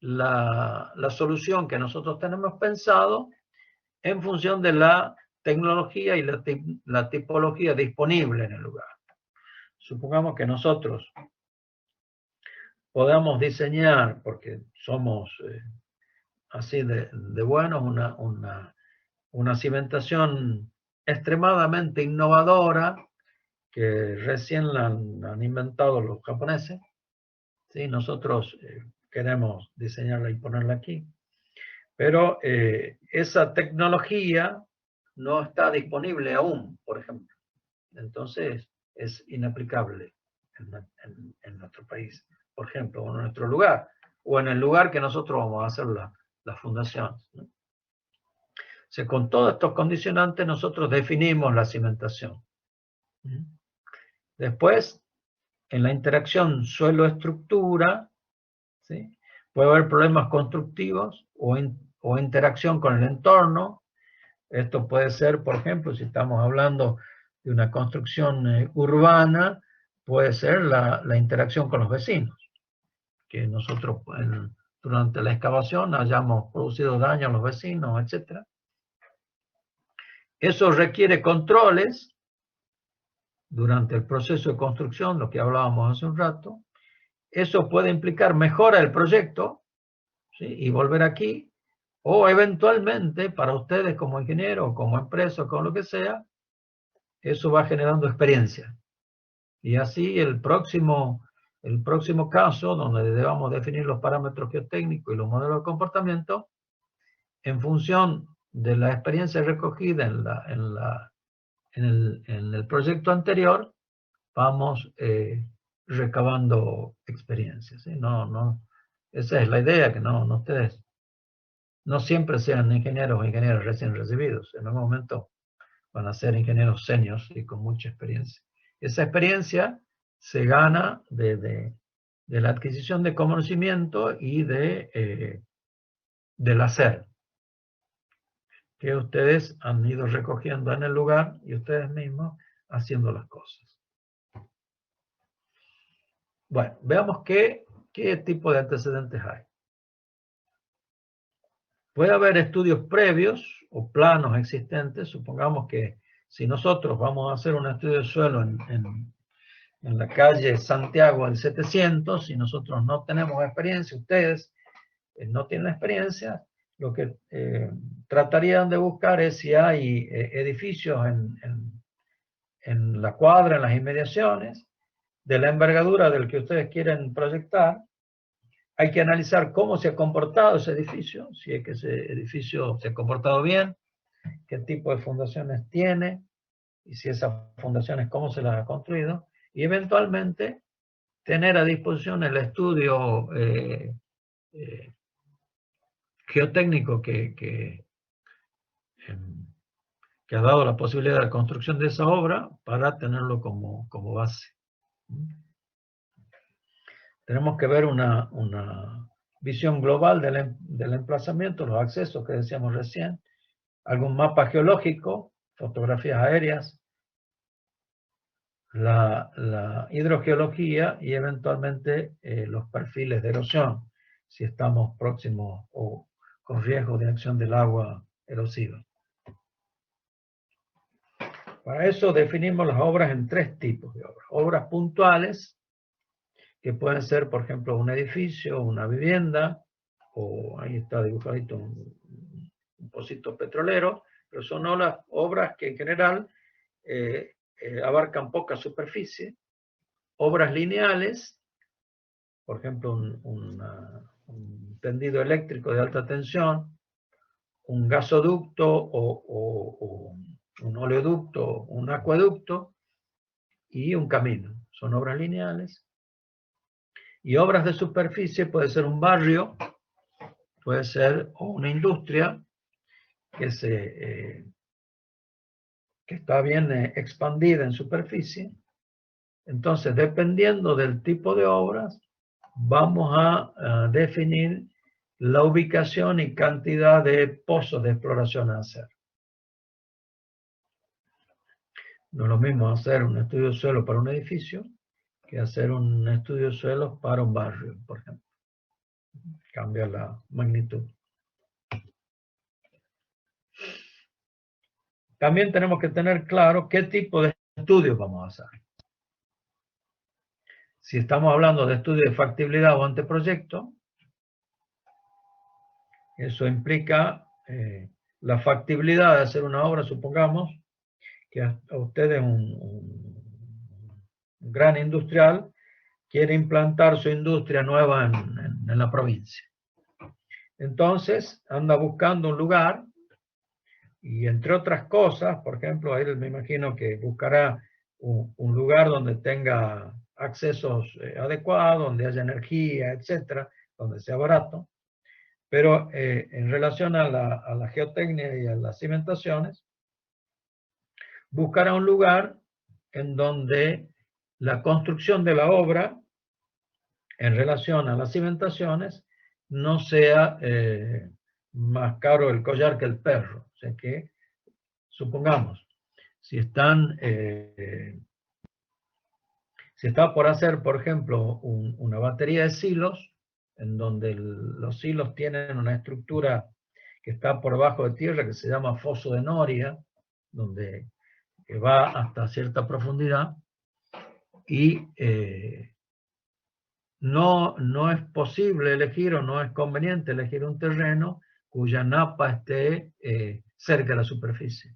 la solución que nosotros tenemos pensado en función de la tecnología y la tipología disponible en el lugar. Supongamos que nosotros podamos diseñar, porque somos así de buenos, una cimentación extremadamente innovadora que recién la han inventado los japoneses. ¿Sí? Nosotros queremos diseñarla y ponerla aquí. Pero esa tecnología no está disponible aún, por ejemplo. Entonces es inaplicable en nuestro país, por ejemplo, o en nuestro lugar, o en el lugar que nosotros vamos a hacer la fundación, ¿no? O sea, con todos estos condicionantes nosotros definimos la cimentación. Después, en la interacción suelo-estructura, ¿sí? Puede haber problemas constructivos o interacción con el entorno. Esto puede ser, por ejemplo, si estamos hablando de una construcción urbana, puede ser la interacción con los vecinos, que nosotros durante la excavación hayamos producido daño a los vecinos, etc. Eso requiere controles durante el proceso de construcción, lo que hablábamos hace un rato. Eso puede implicar mejora del proyecto, ¿sí? Y volver aquí, o eventualmente para ustedes como ingeniero, como empresa, como lo que sea, eso va generando experiencia. Y así el próximo caso, donde debamos definir los parámetros geotécnicos y los modelos de comportamiento, en función de la experiencia recogida en el proyecto anterior, vamos recabando experiencias, ¿sí? Esa es la idea, que ustedes no siempre sean ingenieros o ingenieras recién recibidos. En algún momento van a ser ingenieros seniors y con mucha experiencia. Esa experiencia se gana de la adquisición de conocimiento y del hacer, que ustedes han ido recogiendo en el lugar y ustedes mismos haciendo las cosas. Bueno, veamos qué tipo de antecedentes hay. Puede haber estudios previos o planos existentes. Supongamos que si nosotros vamos a hacer un estudio de suelo en la calle Santiago del 700, si nosotros no tenemos experiencia, ustedes no tienen experiencia, lo que tratarían de buscar es si hay edificios en la cuadra, en las inmediaciones, de la envergadura del que ustedes quieren proyectar. Hay que analizar cómo se ha comportado ese edificio, si es que ese edificio se ha comportado bien, qué tipo de fundaciones tiene, y si esas fundaciones cómo se las ha construido, y eventualmente tener a disposición el estudio geotécnico que ha dado la posibilidad de la construcción de esa obra para tenerlo como base. Tenemos que ver una visión global del emplazamiento, los accesos que decíamos recién, algún mapa geológico, fotografías aéreas, la hidrogeología y eventualmente los perfiles de erosión, si estamos próximos o con riesgo de acción del agua erosiva. Para eso definimos las obras en 3 tipos de obras. Obras puntuales, que pueden ser, por ejemplo, un edificio, una vivienda, o ahí está dibujadito un pocito petrolero, pero son obras que en general abarcan poca superficie. Obras lineales, por ejemplo, un tendido eléctrico de alta tensión, un gasoducto o un oleoducto, un acueducto y un camino. Son obras lineales. Y obras de superficie puede ser un barrio, puede ser una industria que está bien expandida en superficie. Entonces, dependiendo del tipo de obras, vamos a definir la ubicación y cantidad de pozos de exploración a hacer. No es lo mismo hacer un estudio de suelo para un edificio que hacer un estudio de suelo para un barrio, por ejemplo. Cambia la magnitud. También tenemos que tener claro qué tipo de estudios vamos a hacer. Si estamos hablando de estudio de factibilidad o anteproyecto, eso implica la factibilidad de hacer una obra. Supongamos que a usted es un gran industrial, quiere implantar su industria nueva en la provincia. Entonces anda buscando un lugar y, entre otras cosas, por ejemplo, él me imagino que buscará un lugar donde tenga accesos adecuados, donde haya energía, etcétera, donde sea barato. Pero en relación a la geotecnia y a las cimentaciones, buscará un lugar en donde la construcción de la obra en relación a las cimentaciones no sea más caro el collar que el perro. O sea que, supongamos, si está por hacer, por ejemplo, una batería de silos, en donde los silos tienen una estructura que está por debajo de tierra, que se llama foso de noria, donde va hasta cierta profundidad, y no es posible elegir o no es conveniente elegir un terreno cuya napa esté cerca de la superficie,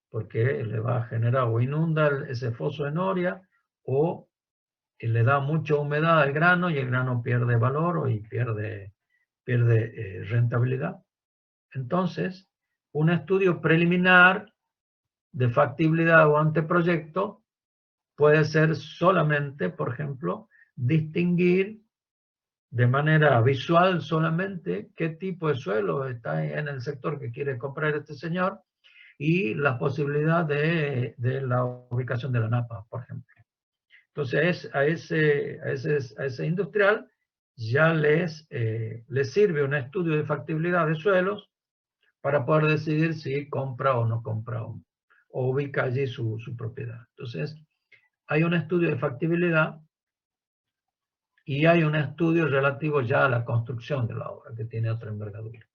porque le va a generar o inunda ese foso de noria o le da mucha humedad al grano y el grano pierde valor y pierde rentabilidad. Entonces, un estudio preliminar de factibilidad o anteproyecto puede ser solamente, por ejemplo, distinguir de manera visual solamente qué tipo de suelo está en el sector que quiere comprar este señor y la posibilidad de la ubicación de la napa, por ejemplo. Entonces, a ese industrial ya le sirve un estudio de factibilidad de suelos para poder decidir si compra o no compra o ubica allí su propiedad. Entonces, hay un estudio de factibilidad y hay un estudio relativo ya a la construcción de la obra, que tiene otra envergadura.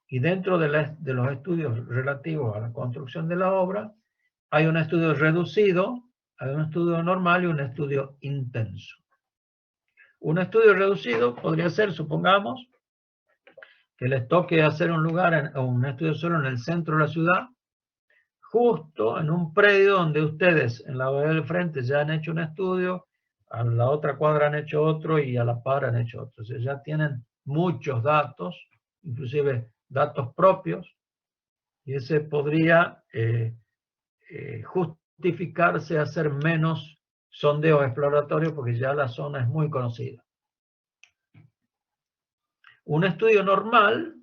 Y dentro de los estudios relativos a la construcción de la obra, hay un estudio reducido, hay un estudio normal y un estudio intenso. Un estudio reducido podría ser, supongamos, que les toque hacer un estudio solo en el centro de la ciudad, justo en un predio donde ustedes en la vereda del frente ya han hecho un estudio, a la otra cuadra han hecho otro y a la par han hecho otro. O sea, ya tienen muchos datos, inclusive datos propios, y ese podría justificarse hacer menos sondeos exploratorios porque ya la zona es muy conocida. Un estudio normal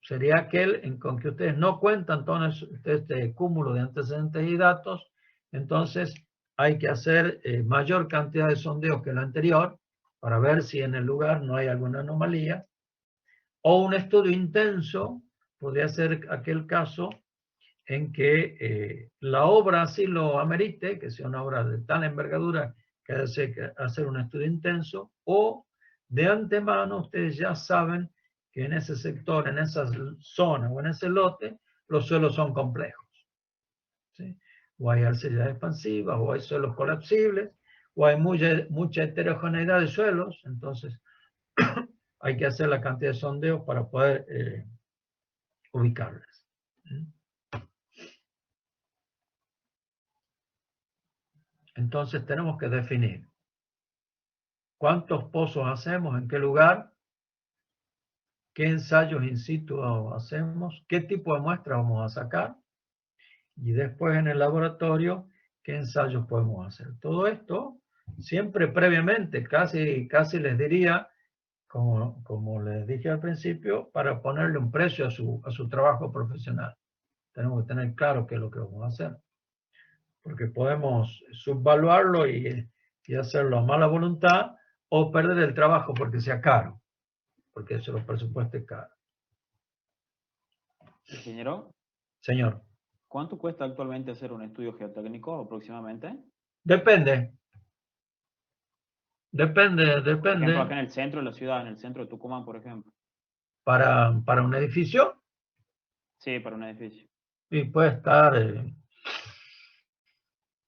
sería aquel con que ustedes no cuentan todo este cúmulo de antecedentes y datos, entonces hay que hacer mayor cantidad de sondeos que el anterior para ver si en el lugar no hay alguna anomalía. O un estudio intenso podría ser aquel caso en que la obra así lo amerite, que sea una obra de tal envergadura que hacer un estudio intenso, o de antemano ustedes ya saben que en ese sector, en esa zona o en ese lote, los suelos son complejos. ¿sí? O hay arcillas expansivas, o hay suelos colapsibles, o hay mucha heterogeneidad de suelos, entonces hay que hacer la cantidad de sondeos para poder ubicarlas. Entonces tenemos que definir cuántos pozos hacemos, en qué lugar, qué ensayos in situ hacemos, qué tipo de muestras vamos a sacar, y después en el laboratorio, qué ensayos podemos hacer. Todo esto siempre previamente, casi les diría, como les dije al principio, para ponerle un precio a su trabajo profesional. Tenemos que tener claro qué es lo que vamos a hacer. Porque podemos subvaluarlo y hacerlo a mala voluntad, o perder el trabajo porque sea caro, porque eso los presupuestos es caro.
Ingeniero.
Señor.
¿Cuánto cuesta actualmente hacer un estudio geotécnico aproximadamente?
Depende.
Por ejemplo, acá en el centro de la ciudad, en el centro de Tucumán, por ejemplo.
¿Para un edificio?
Sí, para un edificio.
Y puede estar,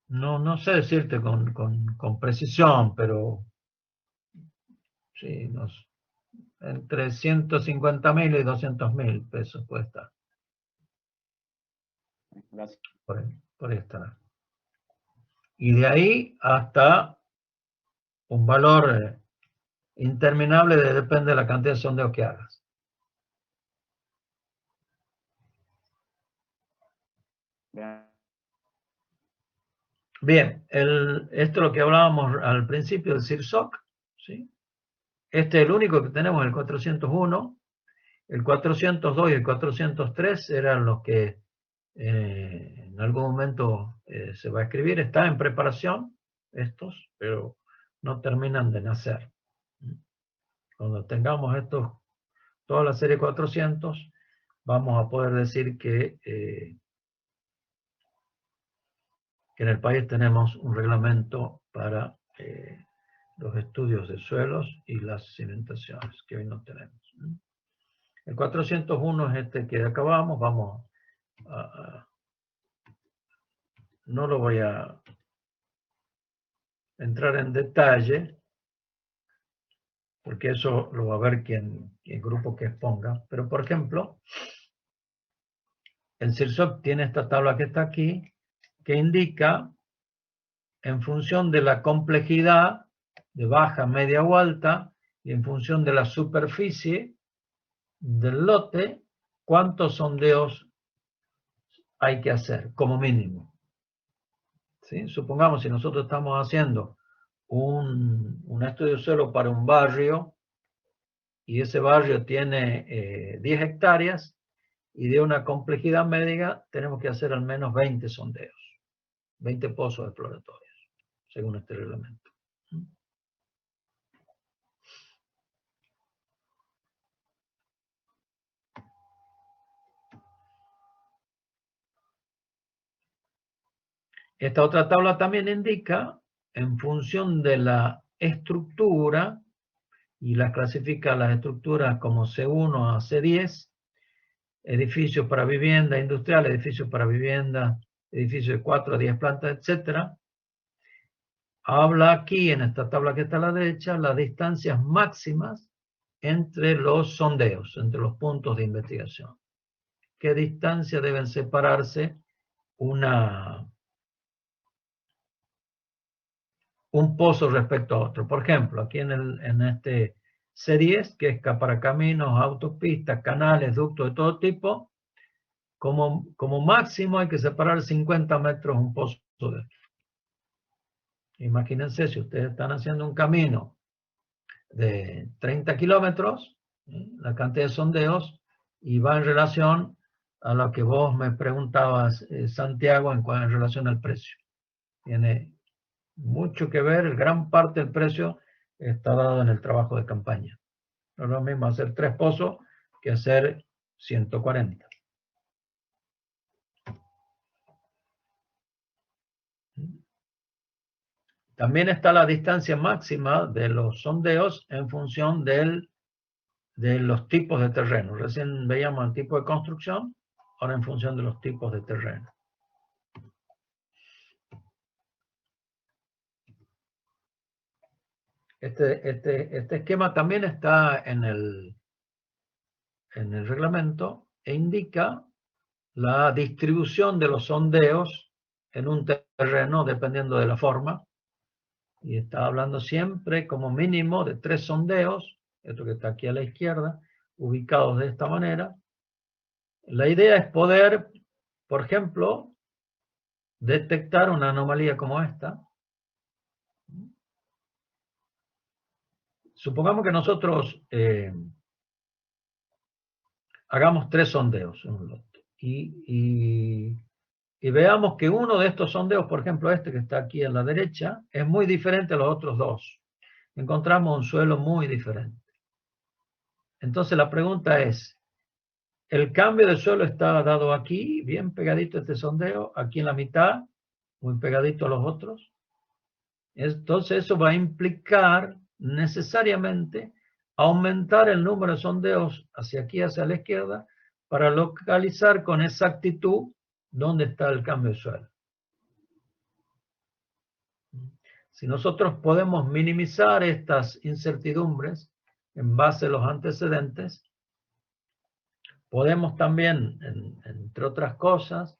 no sé decirte con precisión, pero sí, entre 150.000 y 200.000 pesos puede estar.
Gracias.
Por ahí estará. Y de ahí hasta un valor interminable, depende de la cantidad de sondeos que hagas. Bien, esto es lo que hablábamos al principio del CIRSOC, ¿sí? Este es el único que tenemos, el 401. El 402 y el 403 eran los que en algún momento se va a escribir. Está en preparación estos, pero no terminan de nacer. Cuando tengamos toda la serie 400, vamos a poder decir que en el país tenemos un reglamento para los estudios de suelos y las cimentaciones, que hoy no tenemos. El 401 es este que acabamos. Vamos no lo voy a entrar en detalle, porque eso lo va a ver el grupo que exponga. Pero, por ejemplo, el CIRSOC tiene esta tabla que está aquí, que indica, en función de la complejidad, de baja, media o alta, y en función de la superficie del lote, cuántos sondeos hay que hacer, como mínimo. ¿Sí? Supongamos, si nosotros estamos haciendo un estudio suelo para un barrio, y ese barrio tiene 10 hectáreas, y de una complejidad media, tenemos que hacer al menos 20 sondeos, 20 pozos exploratorios, según este reglamento. Esta otra tabla también indica, en función de la estructura, y las clasifica las estructuras como C1 a C10, edificios para vivienda industrial, edificios para vivienda, edificios de 4 a 10 plantas, etc. Habla aquí, en esta tabla que está a la derecha, las distancias máximas entre los sondeos, entre los puntos de investigación. ¿Qué distancia deben separarse un pozo respecto a otro? Por ejemplo, aquí en este C10, que es para caminos, autopistas, canales, ductos de todo tipo, como máximo hay que separar 50 metros un pozo de esto. Imagínense, si ustedes están haciendo un camino de 30 kilómetros, la cantidad de sondeos, y va en relación a lo que vos me preguntabas, Santiago, en relación al precio. Tiene mucho que ver, gran parte del precio está dado en el trabajo de campaña. No es lo mismo hacer 3 pozos que hacer 140. También está la distancia máxima de los sondeos en función de los tipos de terreno. Recién veíamos el tipo de construcción, ahora en función de los tipos de terreno. Este esquema también está en el reglamento e indica la distribución de los sondeos en un terreno dependiendo de la forma. Y está hablando siempre como mínimo de 3 sondeos, esto que está aquí a la izquierda, ubicados de esta manera. La idea es poder, por ejemplo, detectar una anomalía como esta. Supongamos que nosotros hagamos 3 sondeos en un lote y veamos que uno de estos sondeos, por ejemplo este que está aquí a la derecha, es muy diferente a los otros 2. Encontramos un suelo muy diferente. Entonces la pregunta es, ¿el cambio de suelo está dado aquí, bien pegadito a este sondeo, aquí en la mitad, muy pegadito a los otros? Entonces eso va a implicar necesariamente aumentar el número de sondeos hacia aquí, hacia la izquierda, para localizar con exactitud dónde está el cambio de suelo. Si nosotros podemos minimizar estas incertidumbres en base a los antecedentes, podemos también, entre otras cosas,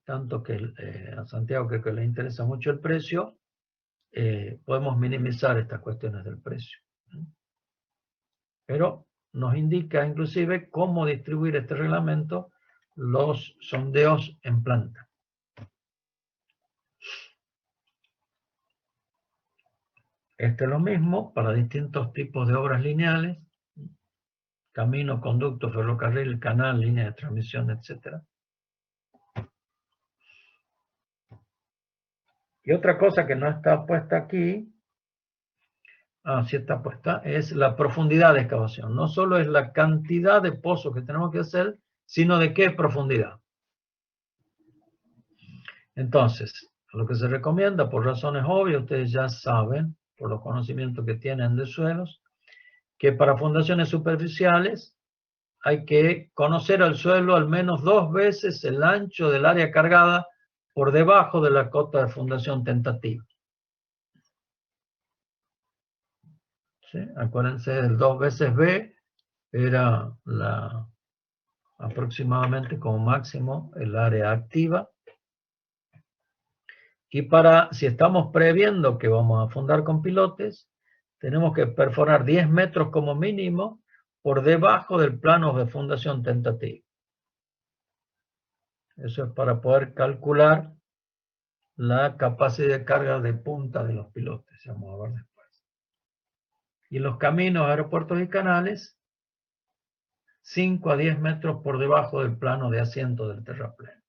tanto que a Santiago creo que le interesa mucho el precio, podemos minimizar estas cuestiones del precio. Pero nos indica inclusive cómo distribuir este reglamento los sondeos en planta. Este es lo mismo para distintos tipos de obras lineales, camino, conducto, ferrocarril, canal, línea de transmisión, etc. Y otra cosa que no está puesta aquí, sí está puesta, es la profundidad de excavación. No solo es la cantidad de pozos que tenemos que hacer, sino de qué profundidad. Entonces, lo que se recomienda, por razones obvias, ustedes ya saben, por los conocimientos que tienen de suelos, que para fundaciones superficiales hay que conocer al suelo al menos 2 veces el ancho del área cargada por debajo de la cota de fundación tentativa. ¿Sí? Acuérdense del 2 veces B, era aproximadamente como máximo el área activa. Y si estamos previendo que vamos a fundar con pilotes, tenemos que perforar 10 metros como mínimo por debajo del plano de fundación tentativa. Eso es para poder calcular la capacidad de carga de punta de los pilotes. Vamos a ver después. Y los caminos, aeropuertos y canales, 5 a 10 metros por debajo del plano de asiento del terraplén.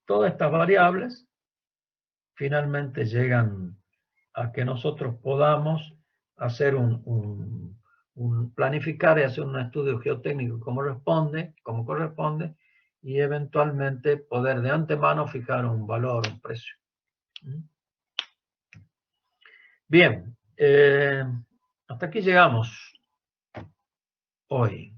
Todas estas variables finalmente llegan a que nosotros podamos hacer planificar y hacer un estudio geotécnico como corresponde, y eventualmente poder de antemano fijar un valor, un precio. Bien, hasta aquí llegamos hoy.